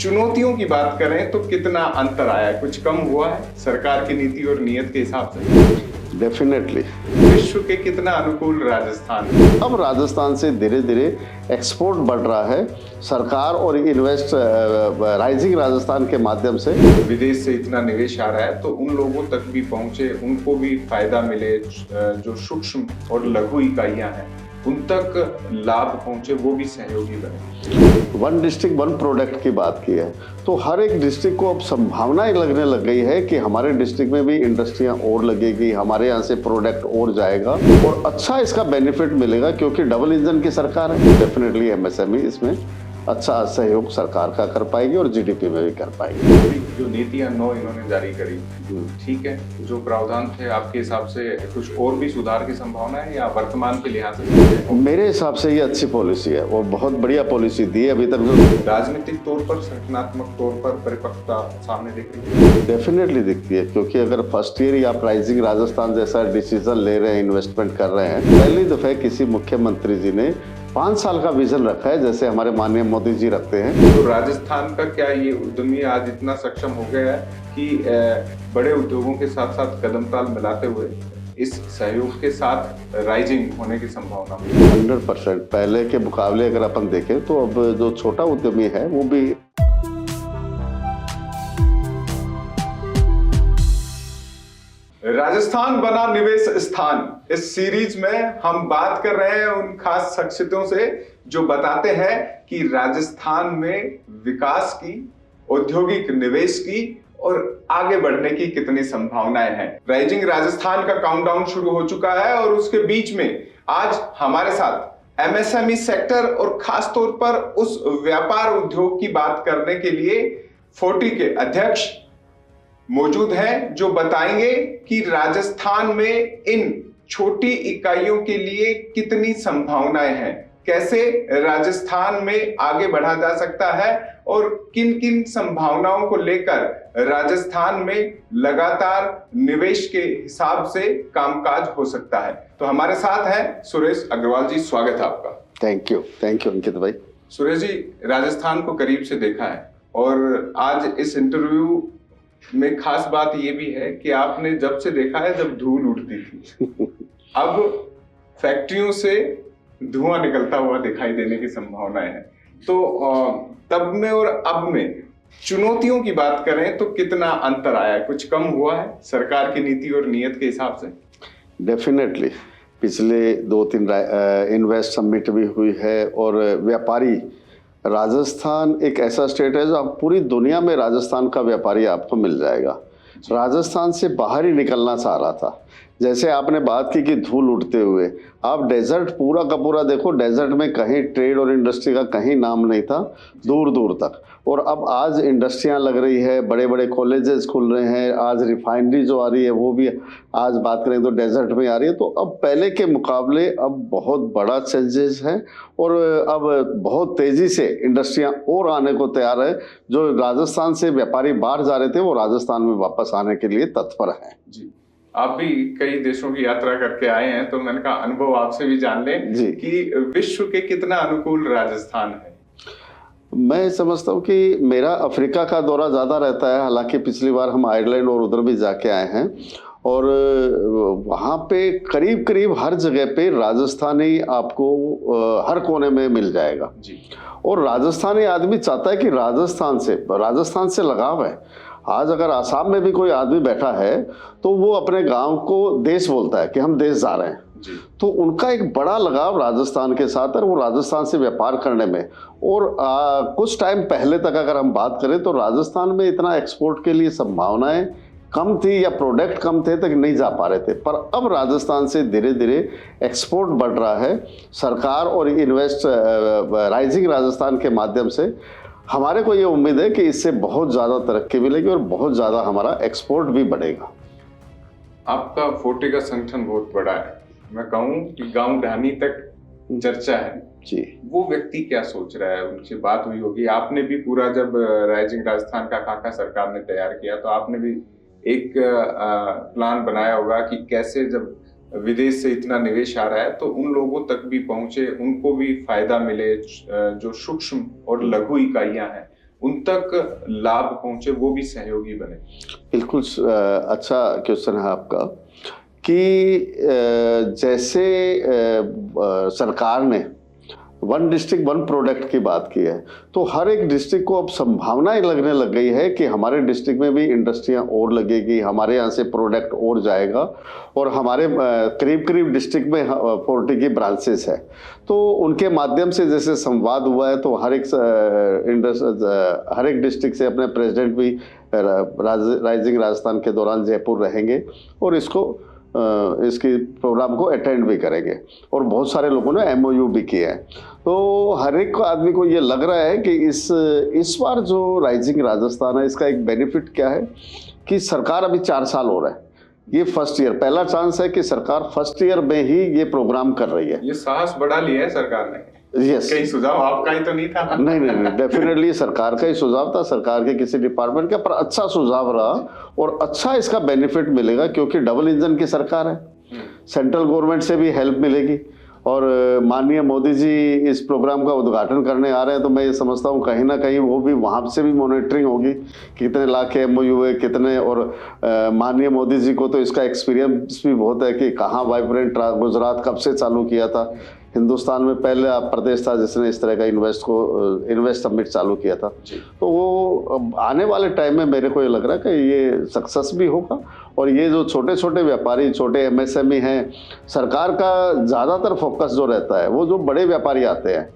चुनौतियों की बात करें तो कितना अंतर आया है? कुछ कम हुआ है सरकार की नीति और नीयत के हिसाब से? डेफिनेटली। विश्व के कितना अनुकूल राजस्थान है? अब राजस्थान से धीरे धीरे एक्सपोर्ट बढ़ रहा है सरकार और इन्वेस्ट राइजिंग राजस्थान के माध्यम से। विदेश से इतना निवेश आ रहा है तो उन लोगों तक भी पहुंचे, उनको भी फायदा मिले, जो सूक्ष्म और लघु इकाइयां हैं उन तक लाभ पहुंचे, वो भी सहयोगी बने। वन डिस्ट्रिक्ट वन प्रोडक्ट की बात की है तो हर एक डिस्ट्रिक्ट को अब संभावनाएं लगने लग गई है कि हमारे डिस्ट्रिक्ट में भी इंडस्ट्रियां और लगेगी, हमारे यहाँ से प्रोडक्ट और जाएगा और अच्छा इसका बेनिफिट मिलेगा क्योंकि डबल इंजन की सरकार है। डेफिनेटली एमएसएमई इसमें अच्छा सहयोग सरकार का कर पाएगी और जीडीपी में भी कर पाएगी। जो नीतियां 9 इन्होंने जारी करी, ठीक है, जो प्रावधान थे आपके हिसाब से कुछ और भी सुधार की संभावना है या वर्तमान के लिहाज से? मेरे हिसाब से ये अच्छी पॉलिसी है और बहुत बढ़िया पॉलिसी दी है अभी तक। जो राजनीतिक तौर पर, संगठनात्मक तौर पर परिपक्वता सामने दिख रही है? डेफिनेटली दिखती है क्योंकि अगर फर्स्ट ईयर ही आप राइजिंग राजस्थान जैसा डिसीजन ले रहे हैं, इन्वेस्टमेंट कर रहे हैं, पहली दफे किसी मुख्यमंत्री जी ने 5 साल का विजन रखा है जैसे हमारे माननीय मोदी जी रखते हैं। तो राजस्थान का क्या ये उद्यमी आज इतना सक्षम हो गया है कि बड़े उद्योगों के साथ साथ कदम ताल मिलाते हुए इस सहयोग के साथ राइजिंग होने की संभावना? 100% पहले के मुकाबले अगर अपन देखें तो अब जो छोटा उद्यमी है वो भी। राजस्थान बना निवेश स्थान, इस सीरीज में हम बात कर रहे हैं उन खास शख्सियतों से जो बताते हैं कि राजस्थान में विकास की, औद्योगिक निवेश की और आगे बढ़ने की कितनी संभावनाएं हैं। राइजिंग राजस्थान का काउंटडाउन शुरू हो चुका है और उसके बीच में आज हमारे साथ एमएसएमई सेक्टर और खास तौर पर उस व्यापार उद्योग की बात करने के लिए 40 के अध्यक्ष मौजूद हैं जो बताएंगे कि राजस्थान में इन छोटी इकाइयों के लिए कितनी संभावनाएं हैं, कैसे राजस्थान में आगे बढ़ा जा सकता है और किन किन संभावनाओं को लेकर राजस्थान में लगातार निवेश के हिसाब से कामकाज हो सकता है। तो हमारे साथ हैं सुरेश अग्रवाल जी, स्वागत है आपका। थैंक यू अंकित भाई। सुरेश जी, राजस्थान को करीब से देखा है और आज इस इंटरव्यू में खास बात ये भी है कि आपने जब से देखा है जब धूल उठती थी, अब फैक्ट्रियों से धुआं निकलता हुआ दिखाई देने की संभावनाएं है। तो तब में और अब में चुनौतियों की बात करें तो कितना अंतर आया है? कुछ कम हुआ है सरकार की नीति और नीयत के हिसाब से? डेफिनेटली पिछले 2-3 इन्वेस्ट समिट भी हुई है और व्यापारी, राजस्थान एक ऐसा स्टेट है जो आप पूरी दुनिया में राजस्थान का व्यापारी आपको मिल जाएगा। राजस्थान से बाहर ही निकलना चाह रहा था। जैसे आपने बात की कि धूल उड़ते हुए, आप डेजर्ट पूरा का पूरा देखो, डेजर्ट में कहीं ट्रेड और इंडस्ट्री का कहीं नाम नहीं था दूर दूर तक। और अब आज इंडस्ट्रियां लग रही है, बड़े बड़े कॉलेजेस खुल रहे हैं, आज रिफाइनरी जो आ रही है वो भी आज बात करें तो डेजर्ट में आ रही है। तो अब पहले के मुकाबले अब बहुत बड़ा चेंजेस है और अब बहुत तेजी से इंडस्ट्रियां और आने को तैयार है। जो राजस्थान से व्यापारी बाहर जा रहे थे वो राजस्थान में वापस आने के लिए तत्पर हैं। जी, आप भी कई देशों की यात्रा करके आए हैं तो मैंने कहा अनुभव आपसे भी जान लें कि विश्व के कितना अनुकूल राजस्थान है। मैं समझता हूँ कि मेरा अफ्रीका का दौरा ज़्यादा रहता है, हालांकि पिछली बार हम आयरलैंड और उधर भी जाके आए हैं और वहाँ पे करीब करीब हर जगह पे राजस्थानी आपको हर कोने में मिल जाएगा जी। और राजस्थानी आदमी चाहता है कि राजस्थान से लगाव है। आज अगर आसाम में भी कोई आदमी बैठा है तो वो अपने गांव को देश बोलता है कि हम देश जा रहे हैं जी। तो उनका एक बड़ा लगाव राजस्थान के साथ है, वो राजस्थान से व्यापार करने में। और कुछ टाइम पहले तक अगर हम बात करें तो राजस्थान में इतना एक्सपोर्ट के लिए संभावनाएं कम थी या प्रोडक्ट कम थे तक नहीं जा पा रहे थे, पर अब राजस्थान से धीरे धीरे एक्सपोर्ट बढ़ रहा है सरकार और इन्वेस्ट राइजिंग राजस्थान के माध्यम से। हमारे को ये उम्मीद है कि इससे बहुत ज़्यादा तरक्की मिलेगी और बहुत ज़्यादा हमारा एक्सपोर्ट भी बढ़ेगा। आपका 40 का संगठन बहुत बड़ा है, मैं कहूँ कि गांव ढानी तक चर्चा है जी। वो व्यक्ति क्या सोच रहा है, उनसे बात हुई होगी? आपने भी पूरा जब राइजिंग राजस्थान का खाका सरकार ने तैयार किया तो आपने भी एक प्लान बनाया होगा कि कैसे जब विदेश से इतना निवेश आ रहा है तो उन लोगों तक भी पहुंचे, उनको भी फायदा मिले, जो सूक्ष्म और लघु इकाइयां हैं उन तक लाभ पहुंचे, वो भी सहयोगी बने? बिल्कुल अच्छा क्वेश्चन है आपका कि जैसे सरकार ने वन डिस्ट्रिक्ट वन प्रोडक्ट की बात की है, तो हर एक डिस्ट्रिक्ट को अब संभावनाएं लगने लग गई है कि हमारे डिस्ट्रिक्ट में भी इंडस्ट्रियां और लगेगी, हमारे यहाँ से प्रोडक्ट और जाएगा, और हमारे करीब करीब डिस्ट्रिक्ट में 40 की ब्रांचेस है। तो उनके माध्यम से जैसे संवाद हुआ है, तो हर एक डिस्ट्रिक्ट से अपने प्रेसिडेंट भी राइजिंग राजस्थान के दौरान जयपुर रहेंगे और इसकी प्रोग्राम को अटेंड भी करेंगे, और बहुत सारे लोगों ने MOU भी किए हैं। तो हर एक आदमी को ये लग रहा है कि इस बार जो राइजिंग राजस्थान है, इसका एक बेनिफिट क्या है कि सरकार अभी 4 साल हो रहा है, ये फर्स्ट ईयर पहला चांस है कि सरकार फर्स्ट ईयर में ही ये प्रोग्राम कर रही है। ये साहस बढ़ा लिया है सरकार ने। यस, कहीं सुझाव आपका ही तो नहीं था? नहीं, डेफिनेटली सरकार का ही सुझाव था, सरकार के किसी डिपार्टमेंट का, पर अच्छा सुझाव रहा और अच्छा इसका बेनिफिट मिलेगा, क्योंकि डबल इंजन की सरकार है, सेंट्रल गवर्नमेंट से भी हेल्प मिलेगी, और माननीय मोदी जी इस प्रोग्राम का उद्घाटन करने आ रहे हैं, तो मैं ये समझता हूँ कहीं ना कहीं वो भी वहाँ से भी मॉनिटरिंग होगी, कितने लाख के MOU है कितने, और माननीय मोदी जी को तो इसका एक्सपीरियंस भी बहुत है कि कहाँ वाइब्रेंट गुजरात कब से चालू किया था, हिंदुस्तान में पहला प्रदेश था जिसने इस तरह का इन्वेस्ट समिट चालू किया था। तो वो आने वाले टाइम में मेरे को ये लग रहा है कि ये सक्सेस भी होगा, और ये जो छोटे छोटे व्यापारी, छोटे MSME हैं, सरकार का ज़्यादातर फोकस जो रहता है, वो जो बड़े व्यापारी आते हैं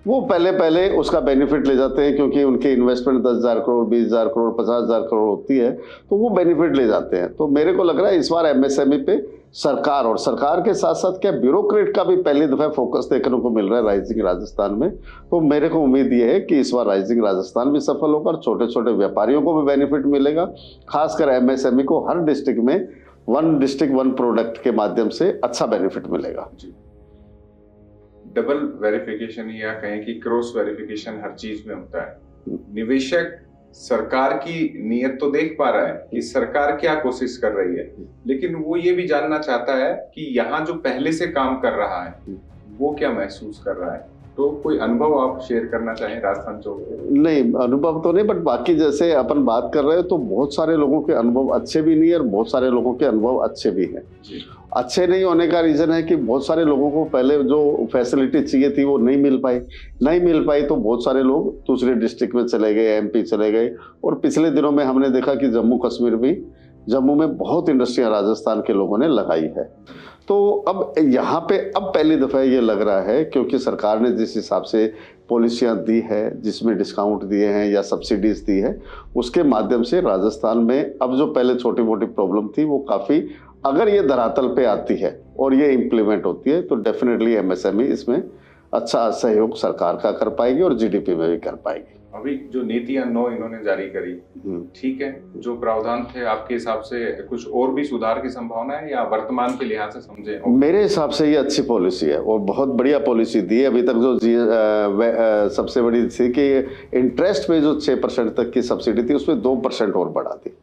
वो पहले उसका बेनिफिट ले जाते हैं, क्योंकि उनकी इन्वेस्टमेंट 10,000 करोड़ 20,000 करोड़ 50,000 करोड़ होती है, तो वो बेनिफिट ले जाते हैं। तो मेरे को लग रहा है इस बार MSME पे सरकार, और सरकार के साथ साथ क्या ब्यूरोक्रेट का भी पहली दफा फोकस देखने को मिल रहा है राइजिंग राजस्थान में। तो मेरे को उम्मीद ये है कि इस बार राइजिंग राजस्थान भी सफल होगा, और छोटे छोटे व्यापारियों को भी बेनिफिट मिलेगा, खासकर MSME को हर डिस्ट्रिक्ट में वन डिस्ट्रिक्ट वन प्रोडक्ट के माध्यम से अच्छा बेनिफिट मिलेगा। डबल वेरिफिकेशन या कहें कि क्रॉस वेरिफिकेशन हर चीज में होता है। निवेशक सरकार की नीयत तो देख पा रहा है कि सरकार क्या कोशिश कर रही है, लेकिन वो ये भी जानना चाहता है कि यहाँ जो पहले से काम कर रहा है वो क्या महसूस कर रहा है। तो कोई अनुभव आप शेयर करना चाहें राजस्थान चौक? नहीं, अनुभव तो नहीं, बट बाकी जैसे अपन बात कर रहे हैं तो बहुत सारे लोगों के अनुभव अच्छे भी नहीं है, और बहुत सारे लोगों के अनुभव अच्छे भी हैं। अच्छे नहीं होने का रीजन है कि बहुत सारे लोगों को पहले जो फैसिलिटी चाहिए थी वो नहीं मिल पाई, तो बहुत सारे लोग दूसरे डिस्ट्रिक्ट में चले गए, MP चले गए, और पिछले दिनों में हमने देखा कि जम्मू में बहुत इंडस्ट्रियां राजस्थान के लोगों ने लगाई है। तो अब यहाँ पे पहली दफ़ा ये लग रहा है, क्योंकि सरकार ने जिस हिसाब से पॉलिसियाँ दी है, जिसमें डिस्काउंट दिए हैं या सब्सिडीज दी है, उसके माध्यम से राजस्थान में अब जो पहले छोटी मोटी प्रॉब्लम थी वो काफ़ी, अगर ये धरातल पे आती है और ये इम्प्लीमेंट होती है, तो डेफिनेटली MSME इसमें अच्छा सहयोग सरकार का कर पाएगी और GDP में भी कर पाएगी। अभी जो नीतियां 9 इन्होंने जारी करी, ठीक है, जो प्रावधान थे आपके हिसाब से कुछ और भी सुधार की संभावना है, या वर्तमान के लिहाज से समझे? मेरे हिसाब से ये अच्छी पॉलिसी है और बहुत बढ़िया पॉलिसी दी है। अभी तक जो सबसे बड़ी थी कि इंटरेस्ट पे जो 6% तक की सब्सिडी थी, उसमें 2% और बढ़ा दी,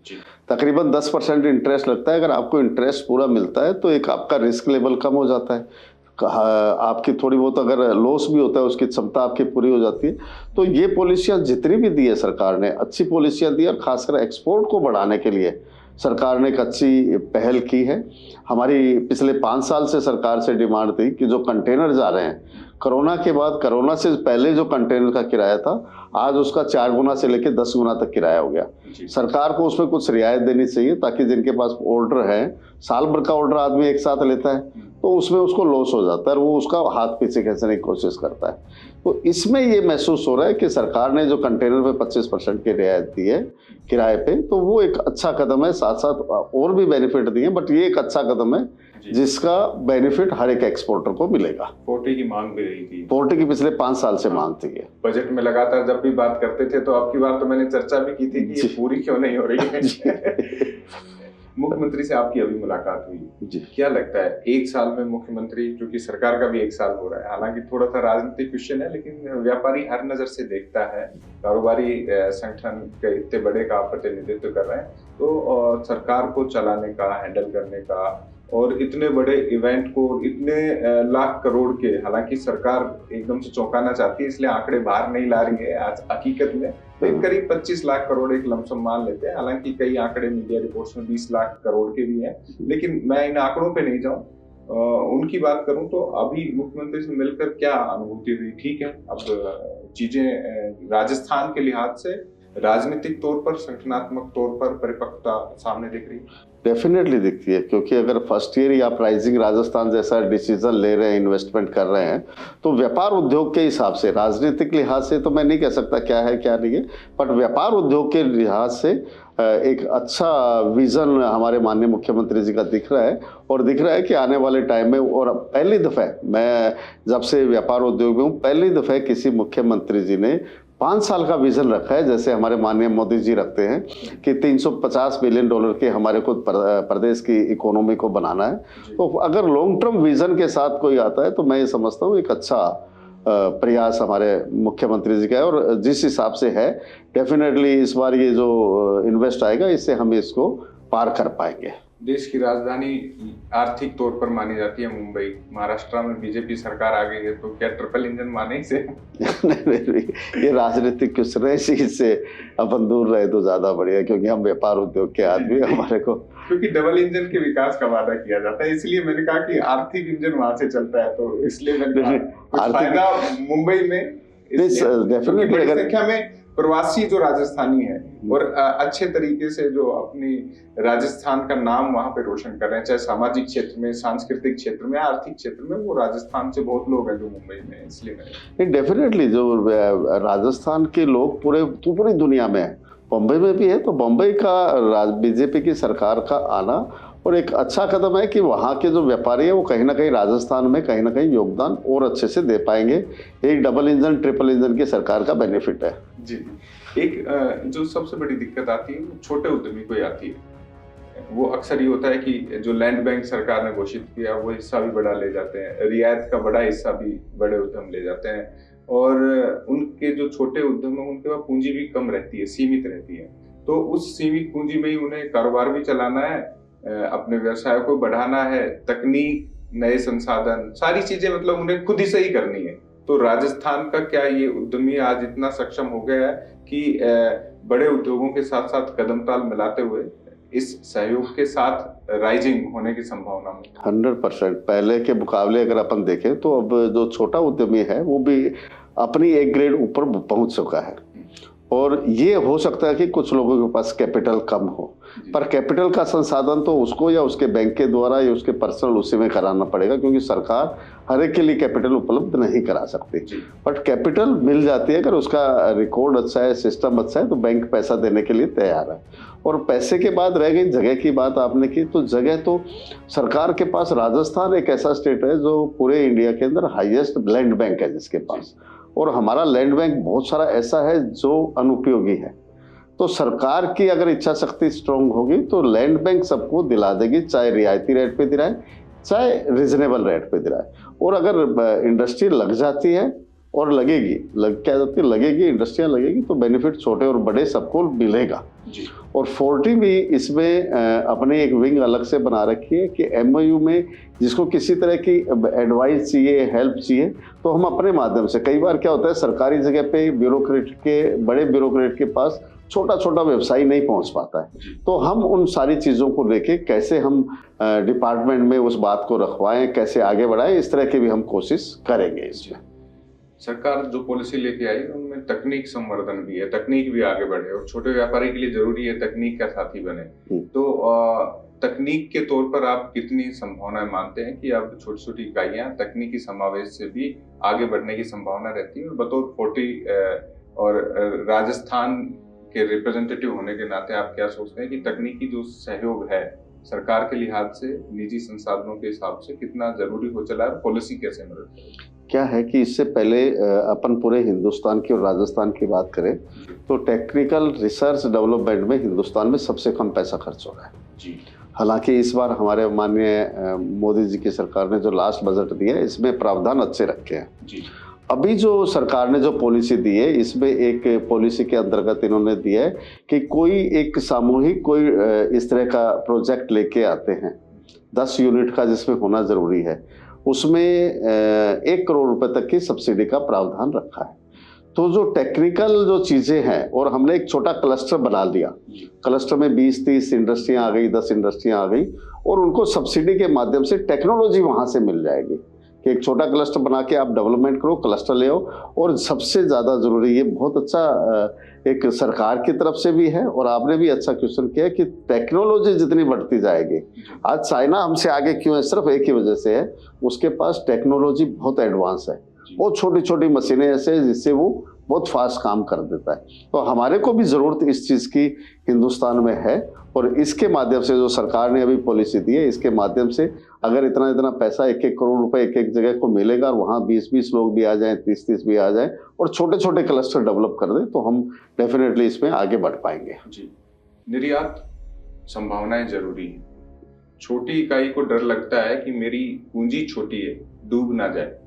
तकरीबन 10% इंटरेस्ट लगता है। अगर आपको इंटरेस्ट पूरा मिलता है तो एक आपका रिस्क लेवल कम हो जाता है, आपकी थोड़ी बहुत अगर लॉस भी होता है उसकी क्षमता आपकी पूरी हो जाती है। तो ये पॉलिसियाँ जितनी भी दी है सरकार ने, अच्छी पॉलिसियाँ दी, और खासकर एक्सपोर्ट को बढ़ाने के लिए सरकार ने एक अच्छी पहल की है। हमारी पिछले 5 साल से सरकार से डिमांड थी कि जो कंटेनर जा रहे हैं, कोरोना के बाद, कोरोना से पहले जो कंटेनर का किराया था, आज उसका 4 गुना से लेकर 10 गुना तक किराया हो गया। सरकार को उसमें कुछ रियायत देनी चाहिए, ताकि जिनके पास ऑर्डर है, साल भर का ऑर्डर आदमी एक साथ लेता है, तो उसमें उसको लॉस हो जाता है और वो उसका हाथ पीछे खींचने की कोशिश करता है। तो इसमें ये महसूस हो रहा है कि सरकार ने जो कंटेनर पे 25% की रियायत दी है किराए पे, तो वो एक अच्छा कदम है। साथ साथ और भी बेनिफिट दिए, बट ये एक अच्छा कदम है जिसका बेनिफिट हर एक एक्सपोर्टर को मिलेगा। 40 की मांग भी रही थी, 40 की पिछले 5 साल से मांग थी। बजट में लगातार जब भी बात करते थे, तो आपकी बात तो मैंने चर्चा भी की थी कि ये पूरी क्यों नहीं हो रही है। मुख्यमंत्री से आपकी अभी मुलाकात हुई जी, क्या लगता है 1 साल में मुख्यमंत्री, क्योंकि सरकार का भी 1 साल हो रहा है, हालांकि थोड़ा सा राजनीतिक क्वेश्चन है, लेकिन व्यापारी हर नजर से देखता है, कारोबारी संगठन के इतने बड़े का प्रतिनिधित्व कर रहे हैं, तो सरकार को चलाने का, हैंडल करने का और इतने बड़े इवेंट को इतने लाख करोड़ के, हालांकि सरकार एकदम से चौंकाना चाहती है इसलिए आंकड़े बाहर नहीं ला रही है आज हकीकत में, तो करीब 25 लाख करोड़ एक लमसम मान लेते हैं। हालांकि कई आंकड़े मीडिया रिपोर्ट्स में 20 लाख करोड़ के भी हैं, लेकिन मैं इन आंकड़ों पे नहीं जाऊं। उनकी बात करूं तो अभी मुख्यमंत्री से मिलकर क्या अनुभूति हुई? ठीक है, अब चीजें राजस्थान के लिहाज से राजनीतिक तौर पर, संगठनात्मक तौर पर परिपक्वता सामने दिख रही है। डेफिनेटली दिखती है, क्योंकि अगर फर्स्ट ईयर ही आप राइजिंग राजस्थान जैसा डिसीजन ले रहे हैं, इन्वेस्टमेंट कर रहे हैं, तो व्यापार उद्योग के हिसाब से, राजनीतिक लिहाज से तो मैं नहीं कह सकता क्या है क्या नहीं है, बट व्यापार उद्योग के लिहाज से एक अच्छा विजन हमारे माननीय मुख्यमंत्री जी का दिख रहा है। और दिख रहा है कि आने वाले टाइम में, और पहली दफ़ा मैं जब से व्यापार उद्योग में हूँ, पहली दफ़ा किसी मुख्यमंत्री जी ने 5 साल का विजन रखा है, जैसे हमारे माननीय मोदी जी रखते हैं कि $350 बिलियन के हमारे को प्रदेश की इकोनॉमी को बनाना है। तो अगर लॉन्ग टर्म विजन के साथ कोई आता है तो मैं ये समझता हूँ एक अच्छा प्रयास हमारे मुख्यमंत्री जी का है। और जिस हिसाब से है, डेफिनेटली इस बार ये जो इन्वेस्ट आएगा, इससे हम इसको पार कर पाएंगे। देश की राजधानी आर्थिक तौर पर मानी जाती है मुंबई, महाराष्ट्र में बीजेपी सरकार आ गई है, तो क्या ट्रिपल इंजन माने इसे? नहीं, ये राजनीतिक क्वेश्चन है, इसी से अपन दूर रहे तो ज्यादा बढ़िया, क्योंकि हम व्यापार उद्योग के आदमी, हमारे को क्योंकि डबल इंजन के विकास का वादा किया जाता है, इसलिए मैंने कहा कि आर्थिक इंजन वहां से चलता है, तो इसलिए मैंने कहा फायदा मुंबई में। डेफिनेटली बड़ी संख्या में प्रवासी जो राजस्थानी है और अच्छे तरीके से जो अपनी राजस्थान का नाम वहां पे रोशन कर रहे हैं, चाहे सामाजिक क्षेत्र में, सांस्कृतिक क्षेत्र में, आर्थिक क्षेत्र में, वो राजस्थान से बहुत लोग हैं जो मुंबई में, इसलिए डेफिनेटली जो राजस्थान के लोग पूरी दुनिया में है, बम्बई में भी है, तो बम्बई का बीजेपी की सरकार का आना और एक अच्छा कदम है कि वहाँ के जो व्यापारी है वो कहीं ना कहीं राजस्थान में कहीं ना कहीं योगदान और अच्छे से दे पाएंगे। एक डबल इंजन ट्रिपल इंजन की सरकार का बेनिफिट है। जी, एक जो सबसे बड़ी दिक्कत आती है वो छोटे उद्यमी को आती है। वो अक्सर ये होता है कि जो लैंड बैंक सरकार ने घोषित किया वो हिस्सा भी बड़ा ले जाते हैं, रियायत का बड़ा हिस्सा भी बड़े उद्यम ले जाते हैं, और उनके जो छोटे उद्यम है उनके पास पूंजी भी कम रहती है, सीमित रहती है। तो उस सीमित पूंजी में ही उन्हें कारोबार भी चलाना है, अपने व्यवसाय को बढ़ाना है, तकनीक, नए संसाधन, सारी चीजें मतलब उन्हें खुद ही सही करनी है। तो राजस्थान का क्या ये उद्यमी आज इतना सक्षम हो गया है कि बड़े उद्योगों के साथ साथ कदम ताल मिलाते हुए इस सहयोग के साथ राइजिंग होने की संभावना में? 100% पहले के मुकाबले अगर अपन देखें तो अब जो छोटा उद्यमी है वो भी अपनी एक ग्रेड ऊपर पहुंच चुका है। और ये हो सकता है कि कुछ लोगों के पास कैपिटल कम हो, पर कैपिटल का संसाधन तो उसको या उसके बैंक के द्वारा या उसके पर्सनल उसी में कराना पड़ेगा, क्योंकि सरकार हर एक के लिए कैपिटल उपलब्ध नहीं करा सकती। बट कैपिटल मिल जाती है, अगर उसका रिकॉर्ड अच्छा है, सिस्टम अच्छा है, तो बैंक पैसा देने के लिए तैयार है। और पैसे के बाद रह गई जगह की बात आपने की, तो जगह तो सरकार के पास, राजस्थान एक ऐसा स्टेट है जो पूरे इंडिया के अंदर हाईएस्ट लैंड बैंक है जिसके पास, और हमारा लैंड बैंक बहुत सारा ऐसा है जो अनुपयोगी है। तो सरकार की अगर इच्छा शक्ति स्ट्रांग होगी तो लैंड बैंक सबको दिला देगी, चाहे रियायती रेट पे दिलाए चाहे रिजनेबल रेट पे दिलाए। और अगर इंडस्ट्री लग जाती है और लगेगी, लगेगी, इंडस्ट्रियां लगेगी, तो बेनिफिट छोटे और बड़े सबको मिलेगा जी। और 40 भी इसमें अपने एक विंग अलग से बना रखी है कि एमओयू में जिसको किसी तरह की एडवाइस चाहिए, हेल्प चाहिए, तो हम अपने माध्यम से, कई बार क्या होता है सरकारी जगह पे बड़े ब्यूरोक्रेट के पास छोटा छोटा व्यवसायी नहीं पहुंच पाता है, तो हम उन सारी चीज़ों को लेके कैसे हम डिपार्टमेंट में उस बात को रखवाएं, कैसे आगे बढ़ाएं, इस तरह की भी हम कोशिश करेंगे। इसमें सरकार जो पॉलिसी लेके आई उनमें तकनीक संवर्धन भी है, तकनीक भी आगे बढ़े, और छोटे व्यापारी के लिए जरूरी है तकनीक का साथी बने। तो तकनीक के तौर पर आप कितनी संभावनाएं मानते हैं कि अब छोटी छोटी इकाइयां तकनीकी समावेश से भी आगे बढ़ने की संभावना रहती है? और बतौर 40 और राजस्थान के रिप्रेजेंटेटिव होने के नाते आप क्या सोचते हैं कि तकनीकी जो सहयोग है सरकार के लिहाज से निजी संसाधनों के हिसाब से कितना जरूरी हो चला है, पॉलिसी कैसे मदद करेगी? क्या है कि इससे पहले अपन पूरे हिंदुस्तान की और राजस्थान की बात करें तो टेक्निकल रिसर्च डेवलपमेंट में हिंदुस्तान में सबसे कम पैसा खर्च हो रहा है जी। हालांकि इस बार हमारे माननीय मोदी जी की सरकार ने जो लास्ट बजट दिया है इसमें प्रावधान अच्छे रखे हैं जी। अभी जो सरकार ने जो पॉलिसी दी है इसमें एक पॉलिसी के अंतर्गत इन्होंने दिया है कि कोई एक सामूहिक कोई इस तरह का प्रोजेक्ट लेके आते हैं 10 यूनिट का जिसमें होना जरूरी है, उसमें 1 करोड़ रुपए तक की सब्सिडी का प्रावधान रखा है। तो जो टेक्निकल जो चीजें हैं, और हमने एक छोटा क्लस्टर बना लिया, क्लस्टर में 20-30 इंडस्ट्रियां आ गई, 10 इंडस्ट्रियां आ गई, और उनको सब्सिडी के माध्यम से टेक्नोलॉजी वहां से मिल जाएगी कि एक छोटा क्लस्टर बना के आप डेवलपमेंट करो, क्लस्टर ले आओ। और सबसे ज्यादा जरूरी, ये बहुत अच्छा एक सरकार की तरफ से भी है, और आपने भी अच्छा क्वेश्चन किया कि टेक्नोलॉजी जितनी बढ़ती जाएगी, आज चाइना हमसे आगे क्यों है, सिर्फ एक ही वजह से है, उसके पास टेक्नोलॉजी बहुत एडवांस है, बहुत छोटी छोटी मशीनें ऐसे हैं जिससे वो बहुत फास्ट काम कर देता है। तो हमारे को भी जरूरत इस चीज की हिंदुस्तान में है, और इसके माध्यम से जो सरकार ने अभी पॉलिसी दी है, इसके माध्यम से अगर इतना इतना पैसा 1-1 करोड़ रुपए एक जगह को मिलेगा, और वहाँ 20-20 लोग भी आ जाएं, 30-30 भी आ जाएं, और छोटे छोटे क्लस्टर डेवलप कर दें, तो हम डेफिनेटली इसमें आगे बढ़ पाएंगे। जी, निर्यात संभावनाएं जरूरी है। छोटी इकाई को डर लगता है कि मेरी पूंजी छोटी है, डूब ना जाए,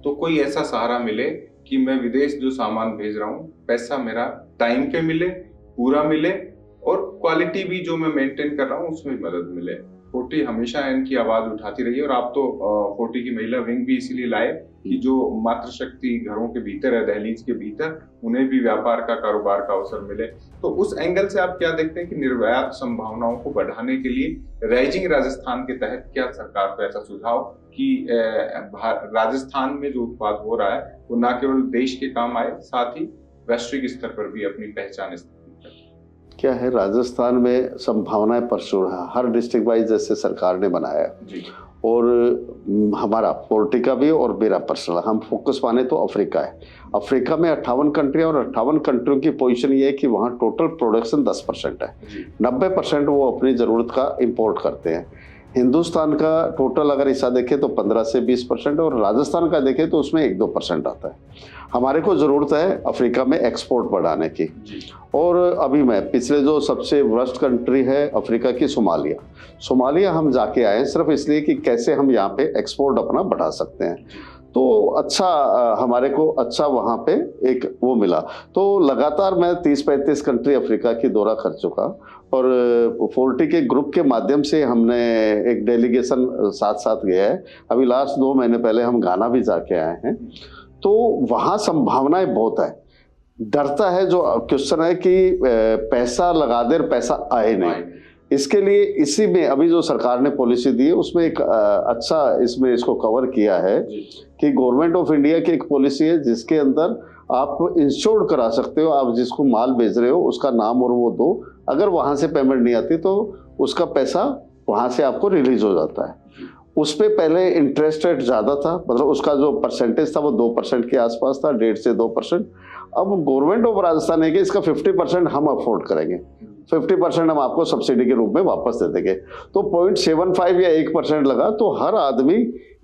तो कोई ऐसा सहारा मिले कि मैं विदेश जो सामान भेज रहा हूँ, पैसा मेरा टाइम पे मिले, पूरा मिले, और क्वालिटी भी जो मैं मेंटेन कर रहा हूँ उसमें मदद मिले। 40 हमेशा इनकी आवाज उठाती रही है, और आप तो 40 की महिला विंग भी इसीलिए लाए कि जो मातृशक्ति घरों के भीतर है, दहलीज के भीतर, उन्हें भी व्यापार का, कारोबार का अवसर मिले। तो उस एंगल से आप क्या देखते हैं कि निर्यात संभावनाओं को बढ़ाने के लिए राइजिंग राजस्थान के तहत क्या सरकार को ऐसा सुझाव कि राजस्थान में जो उत्पाद हो रहा है वो न केवल देश के काम आए, साथ ही वैश्विक स्तर पर भी अपनी पहचान स्थापित करे? क्या है, राजस्थान में संभावनाएं प्रचुर है, हर डिस्ट्रिक्ट वाइज जैसे सरकार ने बनाया जी। और हमारा पोर्टिका भी और मेरा पर्सनल, हम फोकस माने तो अफ्रीका है। अफ्रीका में 58 कंट्रियां, और 58 कंट्रियों की पोजीशन ये है कि वहाँ टोटल प्रोडक्शन 10% है, 90% वो अपनी ज़रूरत का इंपोर्ट करते हैं। हिंदुस्तान का टोटल अगर हिस्सा देखें तो 15 से 20%, और राजस्थान का देखें तो उसमें 1-2% आता है। हमारे को ज़रूरत है अफ्रीका में एक्सपोर्ट बढ़ाने की। और अभी मैं पिछले जो सबसे वर्स्ट कंट्री है अफ्रीका की, सोमालिया हम जाके आए सिर्फ इसलिए कि कैसे हम यहाँ पे एक्सपोर्ट अपना बढ़ा सकते हैं। तो अच्छा, हमारे को अच्छा वहाँ पे एक वो मिला। तो लगातार मैं 30-35 कंट्री अफ्रीका की दौरा कर चुका, और 40 के ग्रुप के माध्यम से हमने एक डेलीगेशन साथ साथ गया है। अभी लास्ट 2 महीने पहले हम घाना भी जाके आए हैं। तो वहाँ संभावनाएं बहुत है। डरता है जो क्वेश्चन है कि पैसा लगा दे, पैसा आए नहीं। इसके लिए इसी में अभी जो सरकार ने पॉलिसी दी है उसमें एक अच्छा इसमें इसको कवर किया है कि गवर्नमेंट ऑफ इंडिया की एक पॉलिसी है जिसके अंदर आप इंश्योर्ड करा सकते हो, आप जिसको माल भेज रहे हो उसका नाम और वो दो, अगर वहां से पेमेंट नहीं आती तो उसका पैसा वहां से आपको रिलीज हो जाता है। उस पे पहले इंटरेस्ट रेट ज्यादा था, मतलब उसका जो परसेंटेज था वो 2% के आसपास था, 1.5 से 2%। अब गवर्नमेंट ऑफ राजस्थान है कि इसका 50% हम अफोर्ड करेंगे, 50% हम आपको सब्सिडी के रूप में वापस दे देंगे। तो 0.75 या 1% लगा, तो हर आदमी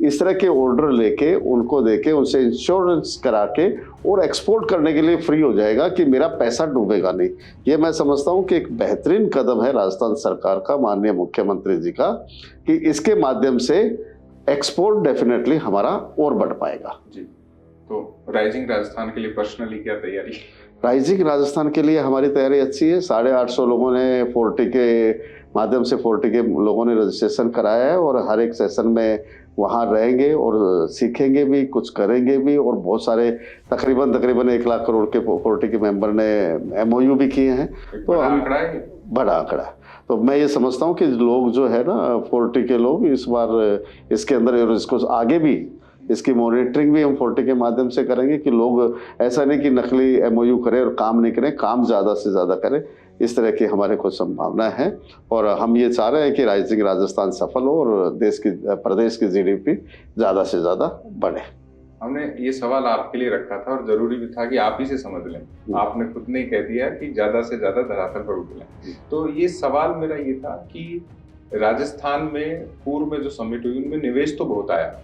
इस तरह के ऑर्डर लेके उनको देके उनसे इंश्योरेंस करा के और एक्सपोर्ट करने के लिए फ्री हो जाएगा कि मेरा पैसा डूबेगा नहीं। ये मैं समझता हूँ कि एक बेहतरीन कदम है राजस्थान सरकार का, माननीय मुख्यमंत्री जी का, कि इसके माध्यम से एक्सपोर्ट डेफिनेटली हमारा और बढ़ पाएगा जी। तो राइजिंग राजस्थान के लिए पर्सनली क्या तैयारी? राइजिंग राजस्थान के लिए हमारी तैयारी अच्छी है। 850 लोगों ने 40 के माध्यम से 40 के लोगों ने रजिस्ट्रेशन कराया है, और हर एक सेशन में वहाँ रहेंगे और सीखेंगे भी, कुछ करेंगे भी, और बहुत सारे तकरीबन 1 लाख करोड़ के 40 के मेंबर ने MOU भी किए हैं। तो बड़ा आंकड़ा है। तो मैं ये समझता हूँ कि लोग जो है ना 40 के लोग इस बार इसके अंदर, और इसको आगे भी इसकी मॉनिटरिंग भी हम 40 के माध्यम से करेंगे कि लोग ऐसा नहीं कि नकली MOU करें और काम नहीं करें, काम ज़्यादा से ज़्यादा करें। इस तरह की हमारे को संभावना है, और हम ये चाह रहे हैं कि राइजिंग राजस्थान सफल हो और प्रदेश की GDP ज़्यादा से ज़्यादा बढ़े। हमने ये सवाल आपके लिए रखा था और जरूरी भी था कि आप ही से समझ लें। आपने खुद ने कह दिया कि ज़्यादा से ज़्यादा धरातल पर उतरें। तो ये सवाल मेरा ये था कि राजस्थान में पूर्व में जो समिट हुई उनमें निवेश तो बहुत आया,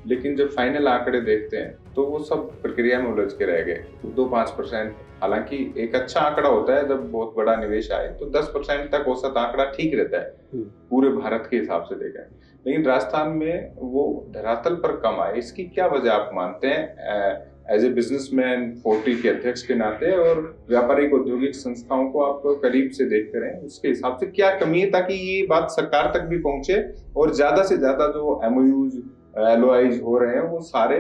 लेकिन जब फाइनल आंकड़े देखते हैं तो वो सब प्रक्रिया में उलझ के रह गए। 2-5%, हालांकि एक अच्छा आंकड़ा होता है जब बहुत बड़ा निवेश आए, तो 10% तक औसत आंकड़ा ठीक रहता है पूरे भारत के हिसाब से देखा है। लेकिन राजस्थान में वो धरातल पर कम आए, इसकी क्या वजह आप मानते हैं? एज ए बिजनेसमैन, फोर्टी के अध्यक्ष के नाते और व्यापारिक औद्योगिक संस्थाओं को आप करीब से देखते रहे, उसके हिसाब से क्या कमी है ताकि ये बात सरकार तक भी पहुंचे और ज्यादा से ज्यादा जो MOUs, LOIs हो रहे हैं वो सारे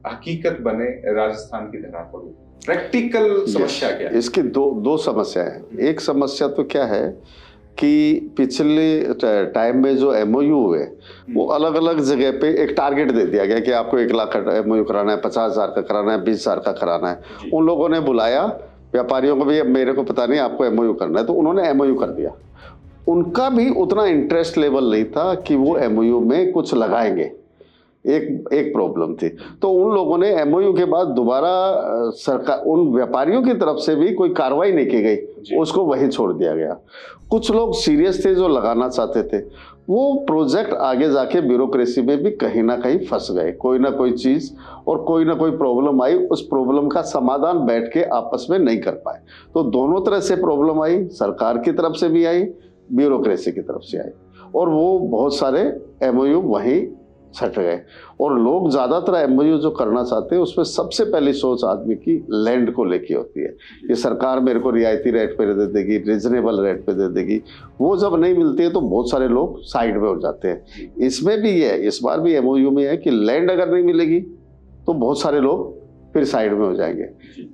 हकीकत बने राजस्थान की धरा पर? प्रैक्टिकल समस्या क्या है? इसकी दो समस्याएं हैं। एक समस्या तो क्या है कि पिछले टाइम में जो MOU हुए वो अलग अलग जगह पे एक टारगेट दे दिया गया कि आपको 1 लाख का MOU कराना है, 50,000 का कराना है, 20,000 का कराना है। उन लोगों ने बुलाया व्यापारियों को भी, अब मेरे को पता नहीं आपको MOU करना है, तो उन्होंने MOU कर दिया। उनका भी उतना इंटरेस्ट लेवल नहीं था कि वो MOU में कुछ लगाएंगे। एक प्रॉब्लम थी। तो उन लोगों ने MOU के बाद दोबारा सरकार, उन व्यापारियों की तरफ से भी कोई कार्रवाई नहीं की गई, उसको वहीं छोड़ दिया गया। कुछ लोग सीरियस थे जो लगाना चाहते थे, वो प्रोजेक्ट आगे जाके ब्यूरोक्रेसी में भी कहीं ना कहीं फंस गए, कोई ना कोई चीज और कोई ना कोई प्रॉब्लम आई, उस प्रॉब्लम का समाधान बैठ के आपस में नहीं कर पाए। तो दोनों तरह से प्रॉब्लम आई, सरकार की तरफ से भी आई, ब्यूरोक्रेसी की तरफ से आई, और वो बहुत सारे MOU वहीं छट गए। और लोग ज्यादातर MOU जो करना चाहते हैं उसमें सबसे पहली सोच आदमी की लैंड को लेके होती है, ये सरकार मेरे को रियायती रेट पे दे देगी, रीजनेबल रेट पे दे देगी। वो जब नहीं मिलती है तो बहुत सारे लोग साइड में हो जाते हैं। इसमें भी ये है, इस बार भी MOU में है कि लैंड अगर नहीं मिलेगी तो बहुत सारे लोग फिर साइड में हो जाएंगे।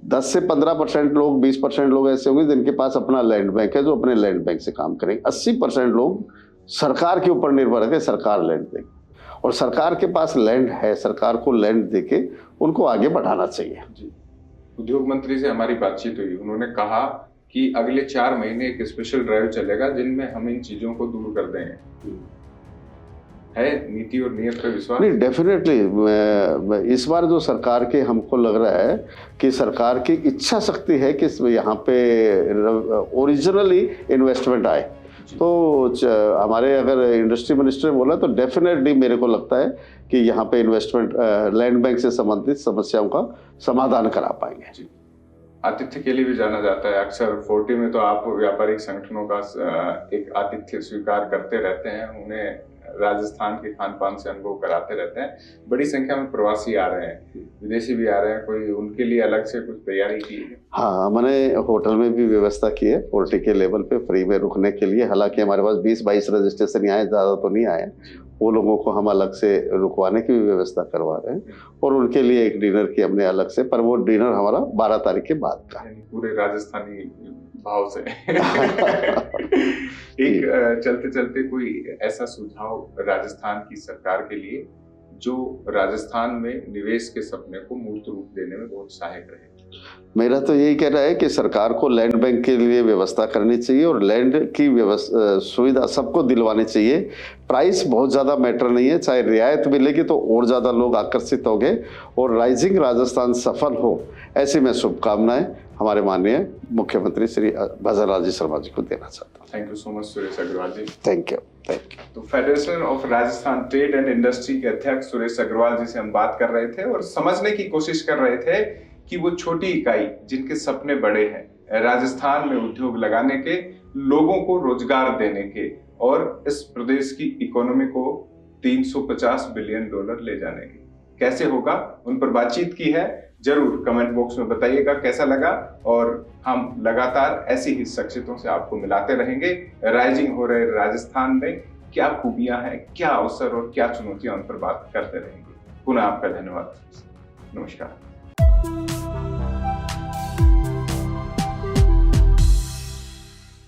10 से 15% लोग, 20% लोग ऐसे होंगे जिनके पास अपना लैंड बैंक है, जो अपने लैंड बैंक से काम करेंगे। 80% लोग सरकार के ऊपर निर्भर है, सरकार लैंड देगी, और सरकार के पास लैंड है, सरकार को लैंड देके उनको आगे बढ़ाना चाहिए। उद्योग मंत्री से हमारी बातचीत हुई, उन्होंने कहा कि अगले 4 महीने एक स्पेशल ड्राइव चलेगा जिनमें हम इन चीजों को दूर कर देंगे। है नीति और नियत पर विश्वास? नहीं, डेफिनेटली इस बार जो सरकार के हमको लग रहा है कि सरकार की इच्छा शक्ति है कि यहाँ पे ओरिजिनली इन्वेस्टमेंट आए। तो हमारे अगर इंडस्ट्री मिनिस्टर ने बोला तो डेफिनेटली मेरे को लगता है कि यहाँ पे इन्वेस्टमेंट, लैंड बैंक से संबंधित समस्याओं का समाधान करा पाएंगे। आतिथ्य के लिए भी जाना जाता है अक्सर, 40 में तो आप व्यापारिक संगठनों का एक आतिथ्य स्वीकार करते रहते हैं, उन्हें राजस्थान के खान पान से अनुभव कराते रहते हैं। बड़ी संख्या में प्रवासी आ रहे हैं, विदेशी भी आ रहे हैं, कोई उनके लिए अलग से कुछ तैयारी की है? हाँ, मैंने होटल में भी व्यवस्था की है 40 के लेवल पे फ्री में रुकने के लिए। हालांकि हमारे पास 20-22 रजिस्ट्रेशन आए, ज़्यादा तो नहीं आए, वो लोगों को हम अलग से रुकवाने की भी व्यवस्था करवा रहे हैं, और उनके लिए एक डिनर की हमने अलग से, पर वो डिनर हमारा 12 तारीख के बाद का है, पूरे राजस्थानी भाव से। एक चलते चलते कोई ऐसा सुझाव राजस्थान की सरकार के लिए जो राजस्थान में निवेश के सपने को मूर्त रूप देने में बहुत सहायक रहे? मेरा तो यही कहना है कि सरकार को लैंड बैंक के लिए व्यवस्था करनी चाहिए और लैंड की सुविधा सबको दिलवानी चाहिए। प्राइस बहुत ज़्यादा मैटर नहीं है, चाहे रियायत मिलेगी तो और ज़्यादा लोग आकर्षित होंगे और राइजिंग राजस्थान सफल हो, ऐसी मैं शुभकामनाएं हमारे माननीय मुख्यमंत्री श्री भजनलाल जी शर्मा जी को देना चाहता हूँ। Thank you so much Suresh Agrawal ji. Thank you. तो federation of Rajasthan trade and industry के अध्यक्ष सुरेश अग्रवाल जी से हम बात कर रहे थे और समझने की कोशिश कर रहे थे कि वो छोटी इकाई जिनके सपने बड़े हैं, राजस्थान में उद्योग लगाने के, लोगों को रोजगार देने के और इस प्रदेश की इकोनॉमी को $350 बिलियन ले जाने के, कैसे होगा, उन पर बातचीत की है। जरूर कमेंट बॉक्स में बताइएगा कैसा लगा, और हम लगातार ऐसी ही शख्सियतों से आपको मिलाते रहेंगे। राइजिंग हो रहे राजस्थान में क्या खूबियां हैं, क्या अवसर और क्या चुनौतियां, उन पर बात करते रहेंगे। पुनः आपका धन्यवाद। नमस्कार।